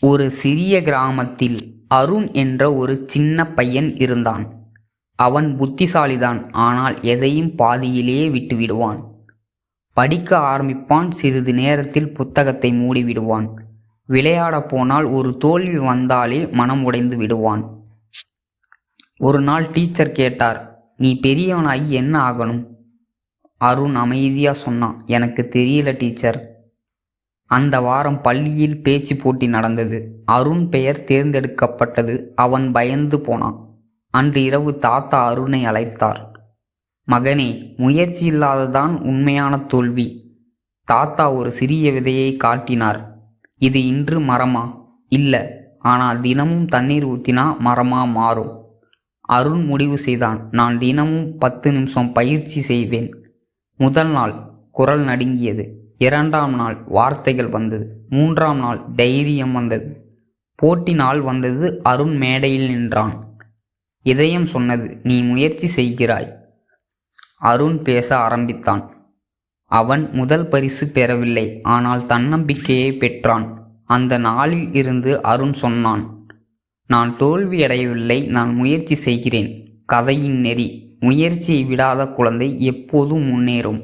ஒரு சிறிய கிராமத்தில் அருண் என்ற ஒரு சின்ன பையன் இருந்தான். அவன் புத்திசாலிதான். ஆனால் எதையும் பாதியிலேயே விட்டுவிடுவான். படிக்க ஆரம்பிப்பான், சிறிது நேரத்தில் புத்தகத்தை மூடிவிடுவான். விளையாடப் போனால் ஒரு தோல்வி வந்தாலே மனம் உடைந்து விடுவான். ஒரு நாள் டீச்சர் கேட்டார், நீ பெரியவனாகி என்ன ஆகணும்? அருண் அமைதியா சொன்னான், எனக்கு தெரியல டீச்சர். அந்த வாரம் பள்ளியில் பேச்சு போட்டி நடந்தது. அருண் பெயர் தேர்ந்தெடுக்கப்பட்டது. அவன் பயந்து போனான். அன்று இரவு தாத்தா அருணை அழைத்தார். மகனே, முயற்சி இல்லாததான் உண்மையான தோல்வி. தாத்தா ஒரு சிறிய விதையை காட்டினார். இது இன்று மரமா? இல்ல, ஆனால் தினமும் தண்ணீர் ஊத்தினா மரமா மாறும். அருண் முடிவு செய்தான், நான் தினமும் 10 நிமிஷம் பயிற்சி செய்வேன். முதல் நாள் குரல் நடுங்கியது. 2ஆம் நாள் வார்த்தைகள் வந்தது. 3ஆம் நாள் தைரியம் வந்தது. போட்டி நாள் வந்தது. அருண் மேடையில் நின்றான். இதயம் சொன்னது, நீ முயற்சி செய்கிறாய். அருண் பேச ஆரம்பித்தான். அவன் முதல் பரிசு பெறவில்லை, ஆனால் தன்னம்பிக்கையை பெற்றான். அந்த நாளில் இருந்து அருண் சொன்னான், நான் தோல்வியடையவில்லை, நான் முயற்சி செய்கிறேன். கதையின் நெறி: முயற்சியை விடாத குழந்தை எப்போதும் முன்னேறும்.